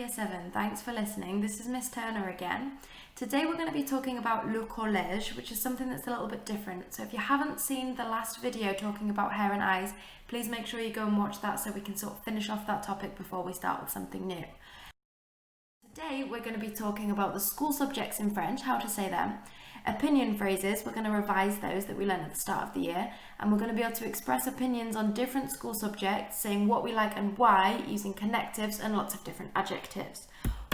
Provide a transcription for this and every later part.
Year 7, thanks for listening. This is Miss Turner again. Today we're going to be talking about le collège, which is something that's a little bit different. So if you haven't seen the last video talking about hair and eyes, please make sure you go and watch that so we can sort of finish off that topic before we start with something new. Today we're going to be talking about the school subjects in French, how to say them, opinion phrases, we're going to revise those that we learned at the start of the year, and we're going to be able to express opinions on different school subjects, saying what we like and why, using connectives and lots of different adjectives.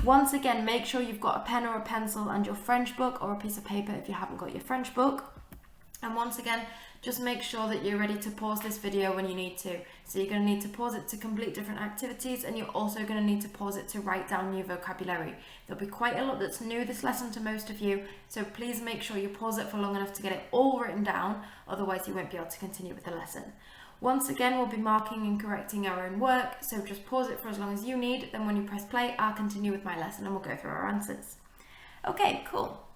Once again, make sure you've got a pen or a pencil and your French book, or a piece of paper if you haven't got your French book. And once again, just make sure that you're ready to pause this video when you need to. So you're going to need to pause it to complete different activities, and you're also going to need to pause it to write down new vocabulary. There'll be quite a lot that's new this lesson to most of you, so please make sure you pause it for long enough to get it all written down, otherwise you won't be able to continue with the lesson. Once again, we'll be marking and correcting our own work, so just pause it for as long as you need, then when you press play, I'll continue with my lesson and we'll go through our answers. Okay, cool.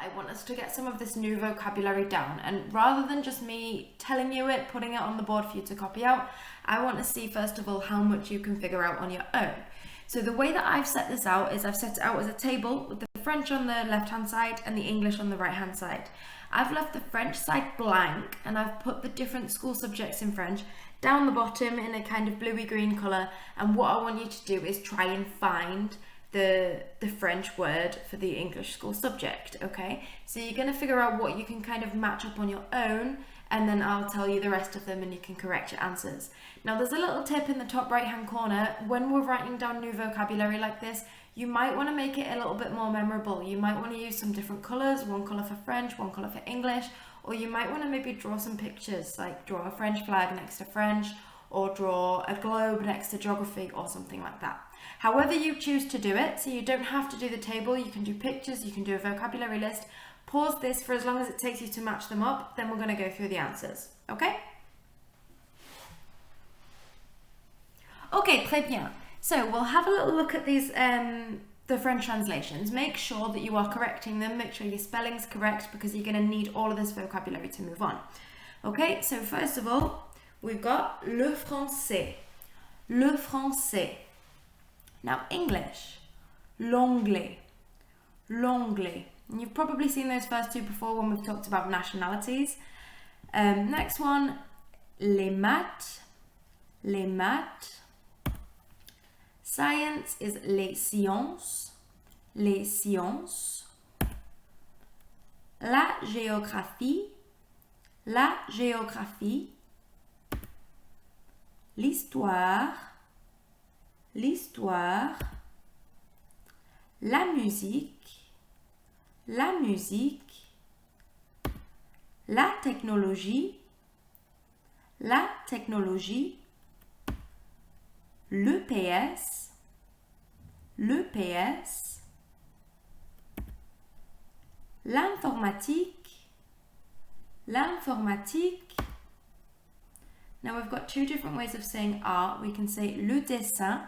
I want us to get some of this new vocabulary down, and rather than just me telling you it, putting it on the board for you to copy out, I want to see first of all how much you can figure out on your own. So the way that I've set this out is I've set it out as a table with the French on the left hand side and the English on the right hand side. I've left the French side blank and I've put the different school subjects in French down the bottom in a kind of bluey green colour, and what I want you to do is try and find the French word for the English school subject, okay? So you're going to figure out what you can kind of match up on your own, and then I'll tell you the rest of them and you can correct your answers. Now there's a little tip in the top right hand corner. When we're writing down new vocabulary like this, you might want to make it a little bit more memorable. You might want to use some different colours, one colour for French, one colour for English, or you might want to maybe draw some pictures, like draw a French flag next to French, or draw a globe next to geography, or something like that. However you choose to do it, so you don't have to do the table, you can do pictures, you can do a vocabulary list. Pause this for as long as it takes you to match them up, then we're going to go through the answers, okay? Okay, très bien. So we'll have a little look at these, the French translations. Make sure that you are correcting them, make sure your spelling's correct, because you're going to need all of this vocabulary to move on. Okay, so first of all, we've got le français. Le français. Now English, l'anglais, l'anglais. And you've probably seen those first two before when we've talked about nationalities. Next one, les maths, les maths. Science is les sciences, les sciences. La géographie, la géographie. L'histoire, l'histoire. La musique, la musique. La technologie, la technologie. Le PS, le PS. L'informatique, l'informatique. Now we've got two different ways of saying art. We can say le dessin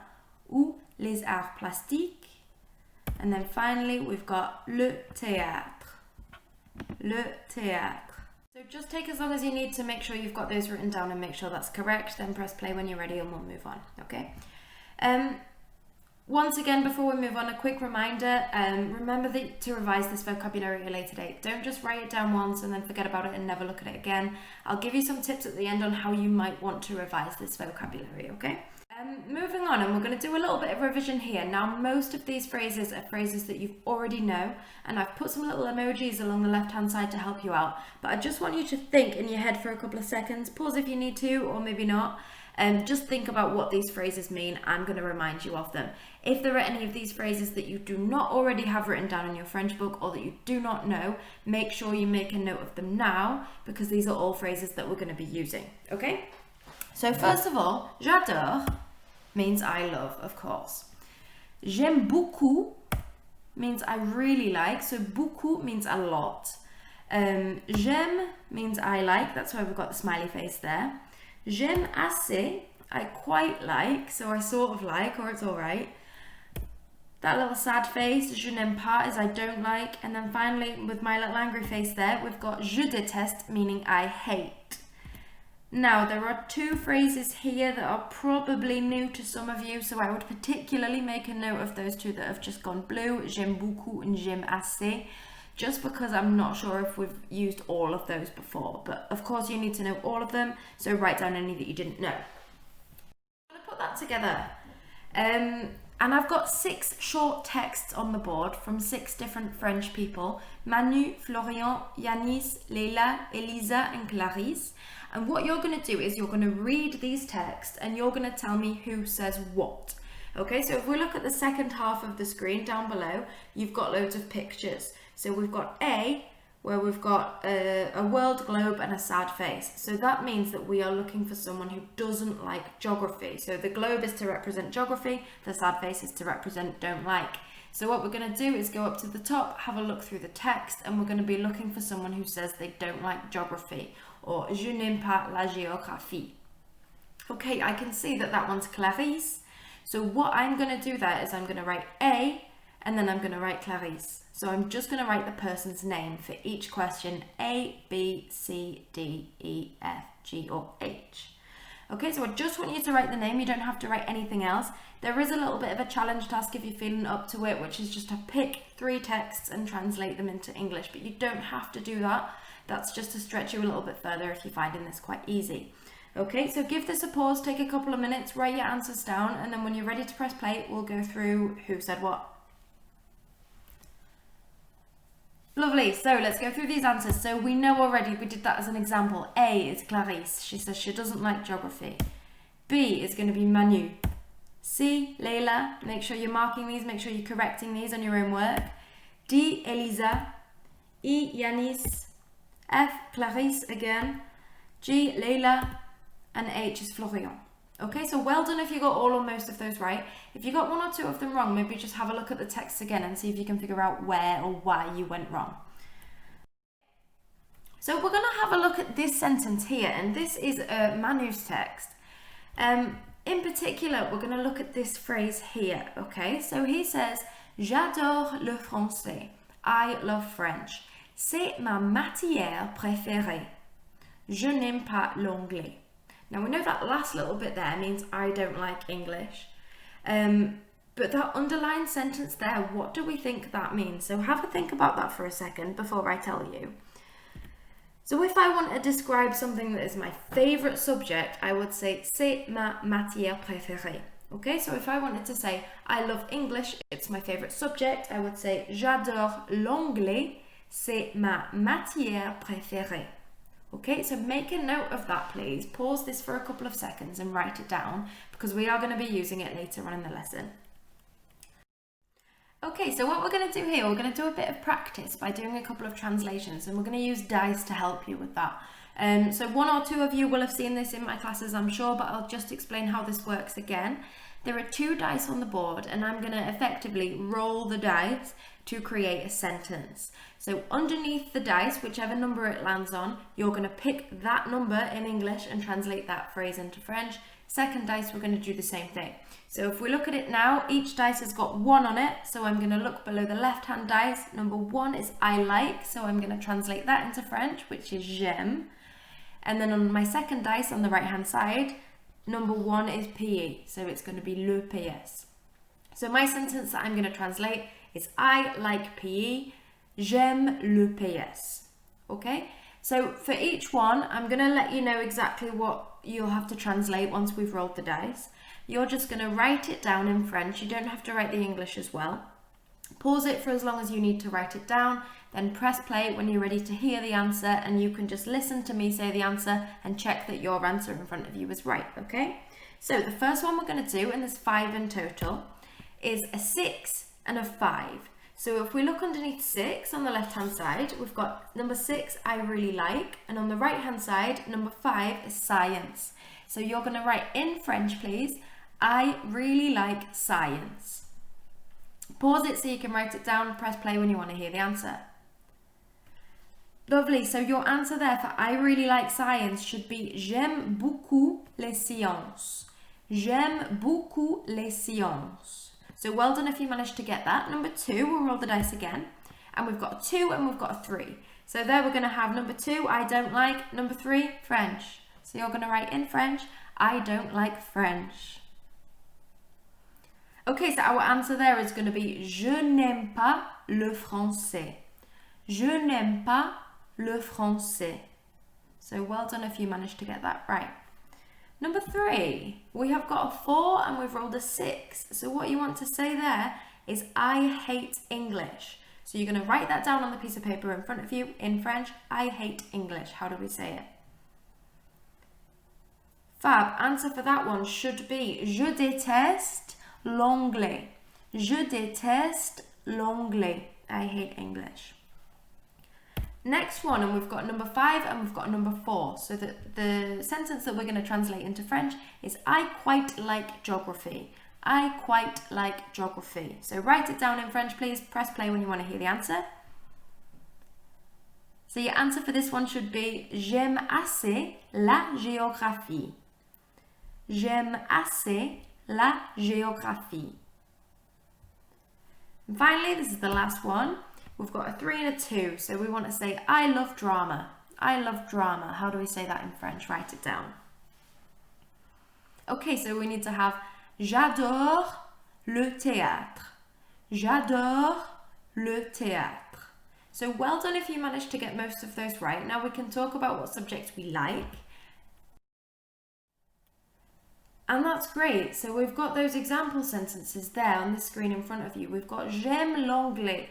ou les arts plastiques. And then finally we've got le théâtre. Le théâtre. So just take as long as you need to make sure you've got those written down and make sure that's correct. Then press play when you're ready and we'll move on, okay? Once again, before we move on, a quick reminder, remember to revise this vocabulary at a later date. Don't just write it down once and then forget about it and never look at it again. I'll give you some tips at the end on how you might want to revise this vocabulary, okay? Moving on, and we're going to do a little bit of revision here. Now, most of these phrases are phrases that you already know, and I've put some little emojis along the left-hand side to help you out. But I just want you to think in your head for a couple of seconds. Pause if you need to, or maybe not. Just think about what these phrases mean. I'm going to remind you of them. If there are any of these phrases that you do not already have written down in your French book or that you do not know, make sure you make a note of them now, because these are all phrases that we're going to be using, okay? So first of all, j'adore means I love, of course. J'aime beaucoup means I really like, so beaucoup means a lot. J'aime means I like, that's why we've got the smiley face there. J'aime assez, I quite like, so I sort of like, or it's alright. That little sad face, je n'aime pas, is I don't like. And then finally, with my little angry face there, we've got je déteste, meaning I hate. Now, there are two phrases here that are probably new to some of you, so I would particularly make a note of those two that have just gone blue, j'aime beaucoup and j'aime assez, just because I'm not sure if we've used all of those before. But of course you need to know all of them, so write down any that you didn't know. I'm going to put that together. And I've got 6 short texts on the board from 6 different French people: Manu, Florian, Yanis, Leila, Elisa and Clarisse. And what you're going to do is you're going to read these texts and you're going to tell me who says what. Okay, so if we look at the second half of the screen down below, you've got loads of pictures. So we've got A, where we've got a world globe and a sad face. So that means that we are looking for someone who doesn't like geography. So the globe is to represent geography, the sad face is to represent don't like. So what we're going to do is go up to the top, have a look through the text, and we're going to be looking for someone who says they don't like geography, or je n'aime pas la géographie. Okay, I can see that that one's Clarisse. So what I'm going to do there is I'm going to write A, and then I'm going to write Clarisse. So I'm just going to write the person's name for each question: A, B, C, D, E, F, G, or H. Okay, so I just want you to write the name. You don't have to write anything else. There is a little bit of a challenge task if you're feeling up to it, which is just to pick 3 texts and translate them into English, but you don't have to do that. That's just to stretch you a little bit further if you're finding this quite easy. Okay, so give this a pause, take a couple of minutes, write your answers down, and then when you're ready to press play, we'll go through who said what. Lovely, so let's go through these answers. So we know already, we did that as an example. A is Clarisse, she says she doesn't like geography. B is going to be Manu. C, Leila, make sure you're marking these, make sure you're correcting these on your own work. D, Elisa. E, Yanis. F, Clarisse again. G, Leila. And H is Florian. Okay, so well done if you got all or most of those right. If you got 1 or 2 of them wrong, maybe just have a look at the text again and see if you can figure out where or why you went wrong. So we're going to have a look at this sentence here, and this is Manu's text. In particular, we're going to look at this phrase here, okay? So he says, j'adore le français. I love French. C'est ma matière préférée. Je n'aime pas l'anglais. Now we know that last little bit there means I don't like English. But that underlined sentence there, what do we think that means? So have a think about that for a second before I tell you. So if I want to describe something that is my favourite subject, I would say c'est ma matière préférée. Okay, so if I wanted to say I love English, it's my favourite subject, I would say j'adore l'anglais, c'est ma matière préférée. Okay, so make a note of that, please. Pause this for a couple of seconds and write it down, because we are going to be using it later on in the lesson. Okay, so what we're going to do here, we're going to do a bit of practice by doing a couple of translations, and we're going to use dice to help you with that. So 1 or 2 of you will have seen this in my classes, I'm sure, but I'll just explain how this works again. There are 2 dice on the board, and I'm going to effectively roll the dice to create a sentence. So underneath the dice, whichever number it lands on, you're going to pick that number in English and translate that phrase into French. Second dice, we're going to do the same thing. So if we look at it now, each dice has got 1 on it, so I'm going to look below the left-hand dice. Number 1 is I like, so I'm going to translate that into French, which is j'aime. And then on my second dice on the right-hand side, number 1 is PE, so it's going to be le PS. So my sentence that I'm going to translate is I like PE, j'aime le PS. Okay, so for each one, I'm going to let you know exactly what you'll have to translate once we've rolled the dice. You're just going to write it down in French. You don't have to write the English as well. Pause it for as long as you need to write it down, then press play when you're ready to hear the answer, and you can just listen to me say the answer and check that your answer in front of you is right, okay? So the first one we're going to do, and there's 5 in total, is a 6 and a 5. So if we look underneath 6 on the left hand side, we've got number 6, I really like, and on the right hand side, number 5 is science. So you're going to write in French, please, I really like science. Pause it so you can write it down and press play when you want to hear the answer. Lovely, so your answer there for I really like science should be j'aime beaucoup les sciences. J'aime beaucoup les sciences. So well done if you managed to get that. Number 2, we'll roll the dice again. And we've got a 2 and we've got a 3. So there we're going to have number 2, I don't like. Number 3, French. So you're going to write in French, I don't like French. Okay, so our answer there is going to be Je n'aime pas le français. Je n'aime pas le français. So well done if you managed to get that right. Number 3, we have got a 4 and we've rolled a 6. So what you want to say there is I hate English. So you're going to write that down on the piece of paper in front of you in French. I hate English. How do we say it? Fab, answer for that one should be Je déteste l'anglais. Je déteste l'anglais. I hate English. Next one, and we've got number 5 and we've got number 4. So the sentence that we're going to translate into French is I quite like geography. I quite like geography. So write it down in French, please. Press play when you want to hear the answer. So your answer for this one should be J'aime assez la géographie. J'aime assez la géographie. And finally, this is the last one. We've got a 3 and a 2, so we want to say I love drama. I love drama. How do we say that in French? Write it down. Okay, so we need to have J'adore le théâtre. J'adore le théâtre. So well done if you managed to get most of those right. Now we can talk about what subjects we like. And that's great. So we've got those example sentences there on the screen in front of you. We've got J'aime l'anglais,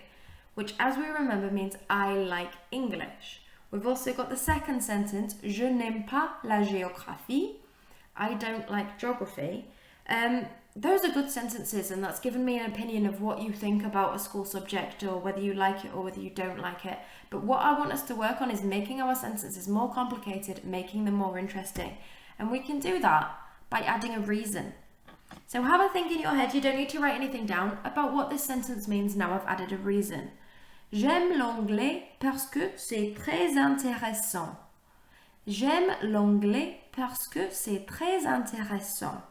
which as we remember means I like English. We've also got the second sentence, Je n'aime pas la géographie. I don't like geography. Those are good sentences, and that's given me an opinion of what you think about a school subject, or whether you like it or whether you don't like it. But what I want us to work on is making our sentences more complicated, making them more interesting. And we can do that by adding a reason. So have a think in your head, you don't need to write anything down, about what this sentence means now I've added a reason. J'aime l'anglais parce que c'est très intéressant. J'aime l'anglais parce que c'est très intéressant.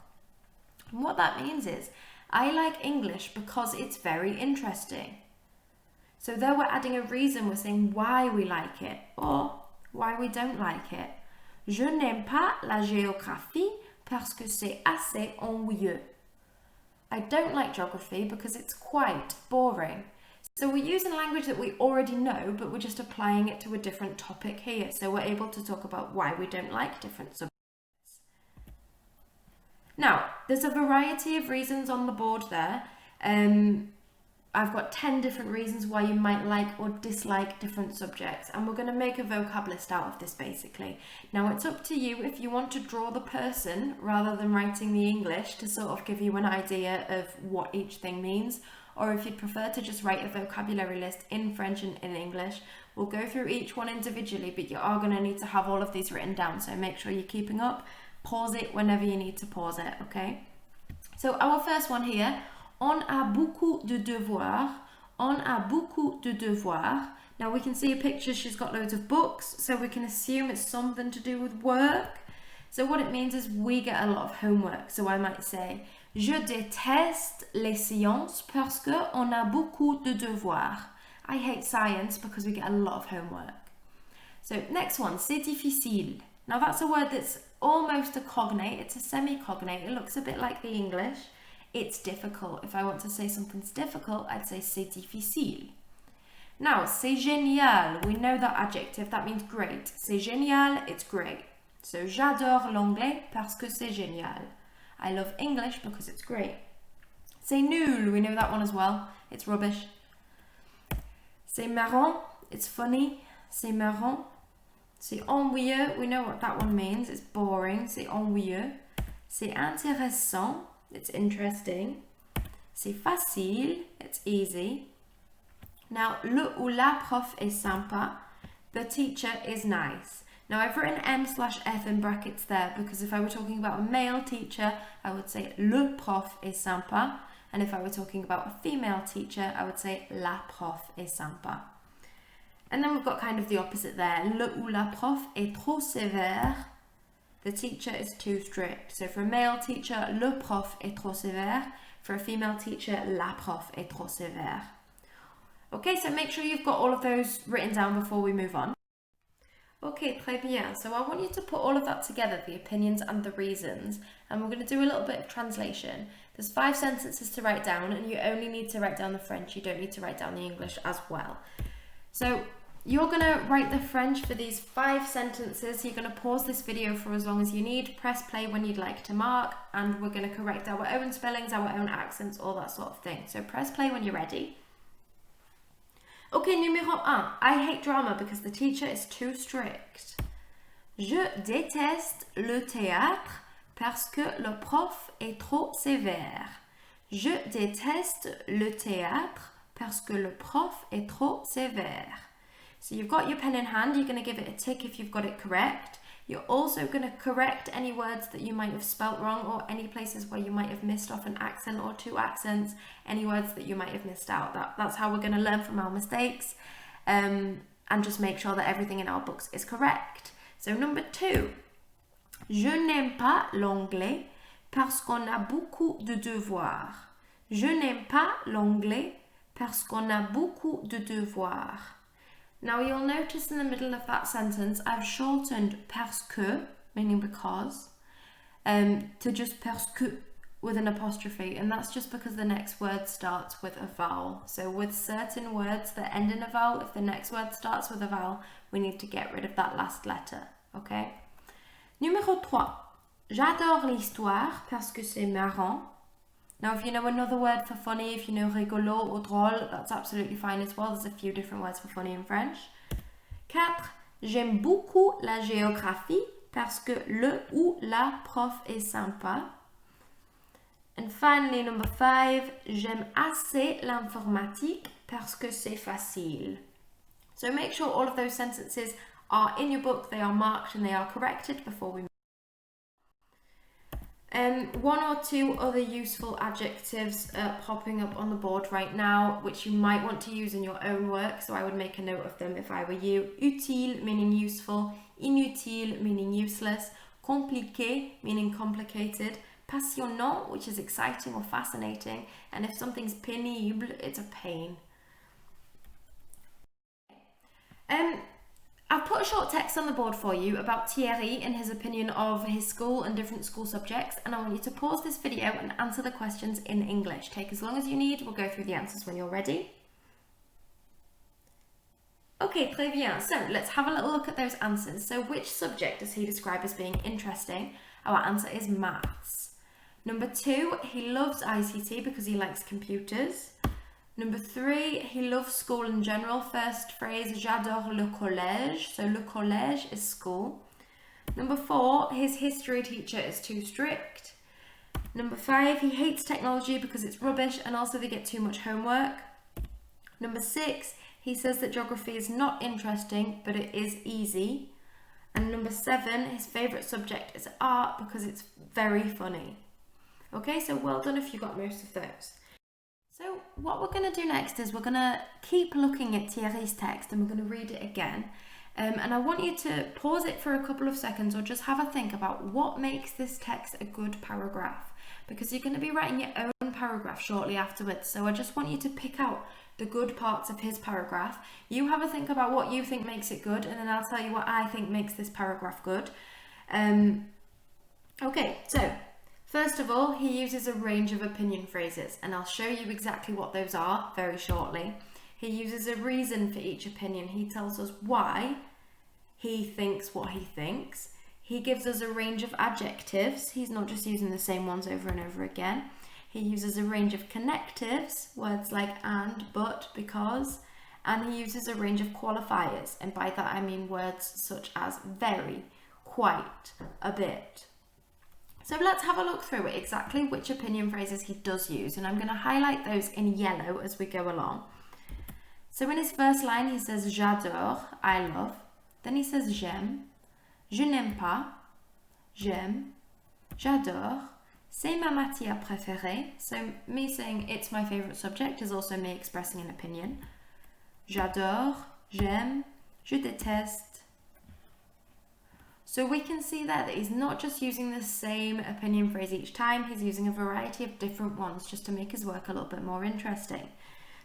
And what that means is, I like English because it's very interesting. So there we're adding a reason, we're saying why we like it, or why we don't like it. Je n'aime pas la géographie parce que c'est assez ennuyeux. I don't like geography because it's quite boring. So we're using language that we already know, but we're just applying it to a different topic here. So we're able to talk about why we don't like different subjects. Now, there's a variety of reasons on the board there. I've got 10 different reasons why you might like or dislike different subjects, and we're going to make a vocab list out of this basically. Now it's up to you if you want to draw the person rather than writing the English to sort of give you an idea of what each thing means, or if you'd prefer to just write a vocabulary list in French and in English. We'll go through each one individually, but you are going to need to have all of these written down, so make sure you're keeping up. Pause it whenever you need to pause it, okay? So our first one here, on a beaucoup de devoirs. On a beaucoup de devoirs. Now we can see a picture, she's got loads of books, so we can assume it's something to do with work. So what it means is we get a lot of homework. So I might say, je déteste les sciences parce que on a beaucoup de devoirs. I hate science because we get a lot of homework. So next one, c'est difficile. Now that's a word that's almost a cognate, it's a semi-cognate, it looks a bit like the English. It's difficult. If I want to say something's difficult, I'd say c'est difficile. Now, c'est génial, we know that adjective, that means great. C'est génial, it's great. So j'adore l'anglais parce que c'est génial. I love English because it's great. C'est nul, we know that one as well, it's rubbish. C'est marrant, it's funny. C'est marrant. C'est ennuyeux, we know what that one means, it's boring. C'est ennuyeux. C'est intéressant, it's interesting. C'est facile, it's easy. Now, le ou la prof est sympa, the teacher is nice. Now, I've written M/F in brackets there because if I were talking about a male teacher, I would say le prof est sympa. And if I were talking about a female teacher, I would say la prof est sympa. And then we've got kind of the opposite there. Le ou la prof est trop sévère. The teacher is too strict. So for a male teacher, le prof est trop sévère. For a female teacher, la prof est trop sévère. Okay, so make sure you've got all of those written down before we move on. Okay, très bien. So I want you to put all of that together, the opinions and the reasons, and we're going to do a little bit of translation. There's 5 sentences to write down, and you only need to write down the French. You don't need to write down the English as well. So you're going to write the French for these 5 sentences. You're going to pause this video for as long as you need, press play when you'd like to mark, and we're going to correct our own spellings, our own accents, all that sort of thing. So press play when you're ready. Okay, numéro 1. I hate drama because the teacher is too strict. Je déteste le théâtre parce que le prof est trop sévère. Je déteste le théâtre parce que le prof est trop sévère. So you've got your pen in hand, you're going to give it a tick if you've got it correct. You're also going to correct any words that you might have spelt wrong or any places where you might have missed off an accent or 2 accents, any words that you might have missed out. That's how we're going to learn from our mistakes and just make sure that everything in our books is correct. So number 2, je n'aime pas l'anglais parce qu'on a beaucoup de devoirs. Je n'aime pas l'anglais parce qu'on a beaucoup de devoirs. Now you'll notice in the middle of that sentence I've shortened parce que, meaning because, to just parce que with an apostrophe, and that's just because the next word starts with a vowel. So with certain words that end in a vowel, if the next word starts with a vowel, we need to get rid of that last letter, okay? Numéro 3. J'adore l'histoire parce que c'est marrant. Now, if you know another word for funny, if you know rigolo or drôle, that's absolutely fine as well. There's a few different words for funny in French. 4. J'aime beaucoup la géographie parce que le ou la prof est sympa. And finally, number 5. J'aime assez l'informatique parce que c'est facile. So make sure all of those sentences are in your book, they are marked and they are corrected before we 1 or 2 other useful adjectives popping up on the board right now, which you might want to use in your own work, so I would make a note of them if I were you. Utile, meaning useful. Inutile, meaning useless. Compliqué, meaning complicated. Passionnant, which is exciting or fascinating. And if something's pénible, it's a pain. I've put a short text on the board for you about Thierry and his opinion of his school and different school subjects, and I want you to pause this video and answer the questions in English. Take as long as you need, we'll go through the answers when you're ready. Okay, très bien. So let's have a little look at those answers. So which subject does he describe as being interesting? Our answer is maths. Number 2, he loves ICT because he likes computers. Number 3, he loves school in general. First phrase, j'adore le collège. So le collège is school. Number 4, his history teacher is too strict. Number 5, he hates technology because it's rubbish and also they get too much homework. Number 6, he says that geography is not interesting, but it is easy. And number 7, his favourite subject is art because it's very funny. Okay, so well done if you got most of those. So what we're going to do next is we're going to keep looking at Thierry's text and we're going to read it again. And I want you to pause it for a couple of seconds or just have a think about what makes this text a good paragraph. Because you're going to be writing your own paragraph shortly afterwards. So I just want you to pick out the good parts of his paragraph. You have a think about what you think makes it good, and then I'll tell you what I think makes this paragraph good. Okay, so first of all, he uses a range of opinion phrases, and I'll show you exactly what those are very shortly. He uses a reason for each opinion. He tells us why he thinks what he thinks. He gives us a range of adjectives. He's not just using the same ones over and over again. He uses a range of connectives, words like and, but, because, and he uses a range of qualifiers, and by that I mean words such as very, quite, a bit. So let's have a look through exactly which opinion phrases he does use, and I'm going to highlight those in yellow as we go along. So in his first line he says j'adore, I love. Then he says j'aime, je n'aime pas, j'aime, j'adore, c'est ma matière préférée. So me saying it's my favourite subject is also me expressing an opinion. J'adore, j'aime, je déteste. So we can see there that he's not just using the same opinion phrase each time, he's using a variety of different ones just to make his work a little bit more interesting.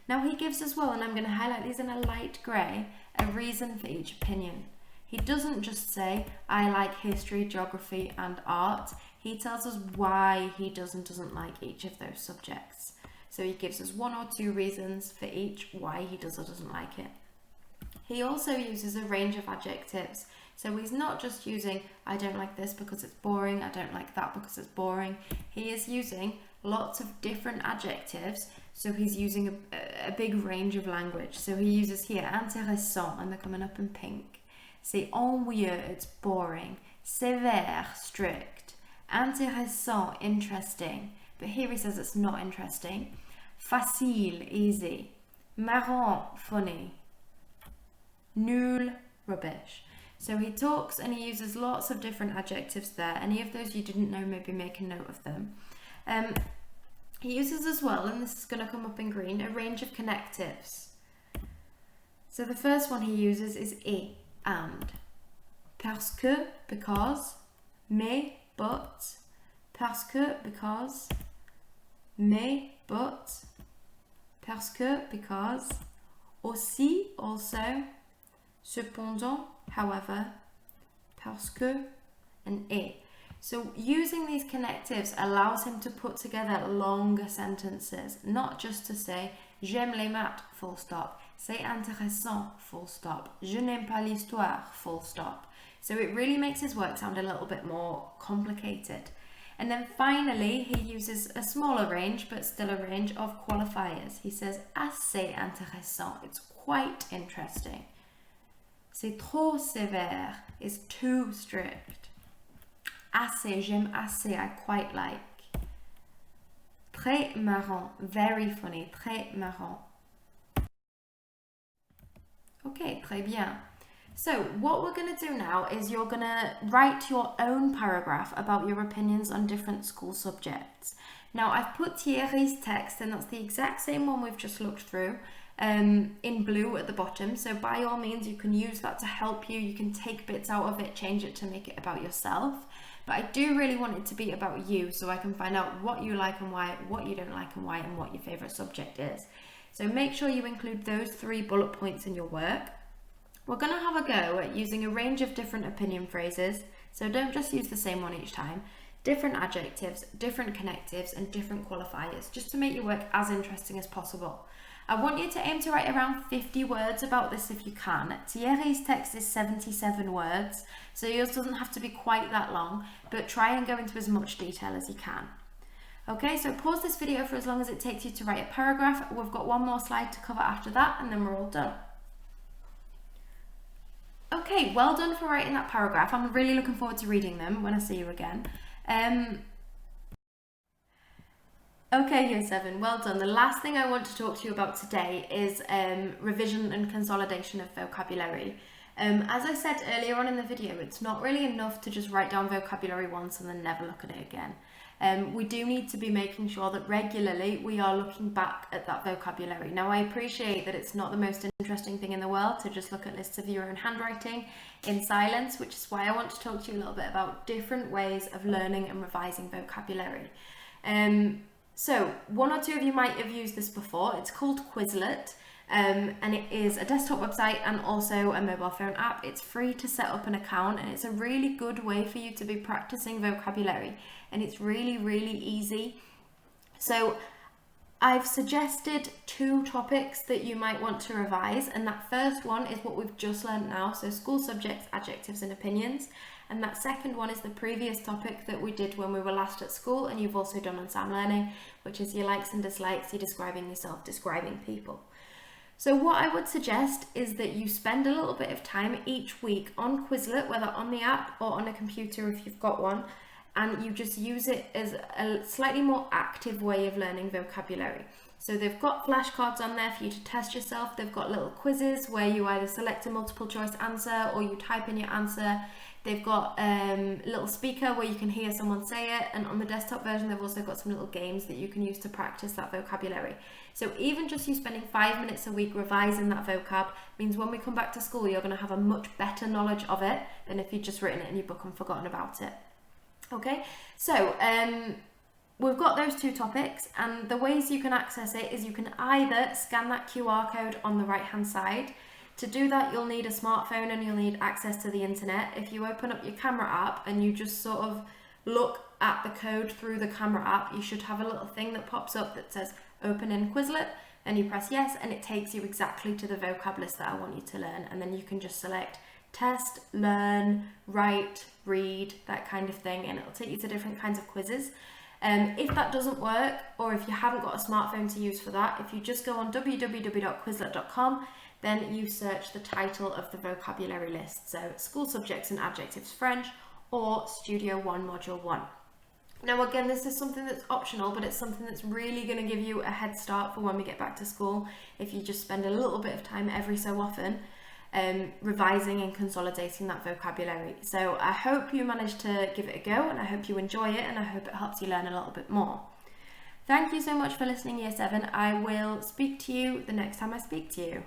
Now he gives as well, and I'm going to highlight these in a light grey, a reason for each opinion. He doesn't just say, I like history, geography, and art. He tells us why he does and doesn't like each of those subjects. So he gives us 1 or 2 reasons for each why he does or doesn't like it. He also uses a range of adjectives. So he's not just using, I don't like this because it's boring, I don't like that because it's boring. He is using lots of different adjectives. So he's using a big range of language. So he uses here intéressant, and they're coming up in pink. C'est ennuyeux, it's boring. Sévère, strict. Intéressant, interesting. But here he says it's not interesting. Facile, easy. Marrant, funny. Nul, rubbish. So he talks and he uses lots of different adjectives there. Any of those you didn't know, maybe make a note of them. He uses as well, and this is going to come up in green, a range of connectives. So the first one he uses is et, and. Parce que, because. Mais, but. Parce que, because. Mais, but. Parce que, because. Aussi, also. Cependant, however. Parce que, and et. So using these connectives allows him to put together longer sentences, not just to say j'aime les maths, full stop, c'est intéressant, full stop, je n'aime pas l'histoire, full stop. So it really makes his work sound a little bit more complicated. And then finally, he uses a smaller range, but still a range of qualifiers. He says assez intéressant, it's quite interesting. C'est trop sévère, is too strict. Assez, j'aime assez, I quite like. Très marrant, very funny, très marrant. Okay, très bien. So what we're going to do now is you're going to write your own paragraph about your opinions on different school subjects. Now I've put Thierry's text, and that's the exact same one we've just looked through, in blue at the bottom. So by all means you can use that to help you. You can take bits out of it, change it to make it about yourself. But I do really want it to be about you, so I can find out what you like and why, what you don't like and why, and what your favourite subject is. So make sure you include those 3 bullet points in your work. We're going to have a go at using a range of different opinion phrases, so don't just use the same one each time. Different adjectives, different connectives, and different qualifiers, just to make your work as interesting as possible. I want you to aim to write around 50 words about this if you can. Thierry's text is 77 words, so yours doesn't have to be quite that long, but try and go into as much detail as you can. Okay, so pause this video for as long as it takes you to write a paragraph. We've got one more slide to cover after that, and then we're all done. Okay, well done for writing that paragraph. I'm really looking forward to reading them when I see you again. Okay, Year 7, well done. The last thing I want to talk to you about today is revision and consolidation of vocabulary. As I said earlier on in the video, it's not really enough to just write down vocabulary once and then never look at it again. We do need to be making sure that regularly we are looking back at that vocabulary. Now, I appreciate that it's not the most interesting thing in the world to just look at lists of your own handwriting in silence, which is why I want to talk to you a little bit about different ways of learning and revising vocabulary. So 1 or 2 of you might have used this before. It's called Quizlet, and it is a desktop website and also a mobile phone app. It's free to set up an account, and it's a really good way for you to be practicing vocabulary, and it's really, really easy. So I've suggested 2 topics that you might want to revise, and that first one is what we've just learned now, so school subjects, adjectives and opinions. And that second one is the previous topic that we did when we were last at school, and you've also done on SAM Learning, which is your likes and dislikes, your describing yourself, describing people. So what I would suggest is that you spend a little bit of time each week on Quizlet, whether on the app or on a computer if you've got one, and you just use it as a slightly more active way of learning vocabulary. So they've got flashcards on there for you to test yourself. They've got little quizzes where you either select a multiple choice answer or you type in your answer. They've got a little speaker where you can hear someone say it, and on the desktop version they've also got some little games that you can use to practice that vocabulary. So even just you spending 5 minutes a week revising that vocab means when we come back to school you're going to have a much better knowledge of it than if you'd just written it in your book and forgotten about it. Okay, so we've got those 2 topics, and the ways you can access it is you can either scan that QR code on the right hand side. To do that, you'll need a smartphone and you'll need access to the internet. If you open up your camera app and you just sort of look at the code through the camera app, you should have a little thing that pops up that says open in Quizlet, and you press yes, and it takes you exactly to the vocab list that I want you to learn. And then you can just select test, learn, write, read, that kind of thing, and it'll take you to different kinds of quizzes. If that doesn't work, or if you haven't got a smartphone to use for that, if you just go on www.quizlet.com, then you search the title of the vocabulary list. So school subjects and adjectives French, or Studio One Module 1. Now again, this is something that's optional, but it's something that's really going to give you a head start for when we get back to school if you just spend a little bit of time every so often revising and consolidating that vocabulary. So I hope you manage to give it a go, and I hope you enjoy it, and I hope it helps you learn a little bit more. Thank you so much for listening, Year 7. I will speak to you the next time I speak to you.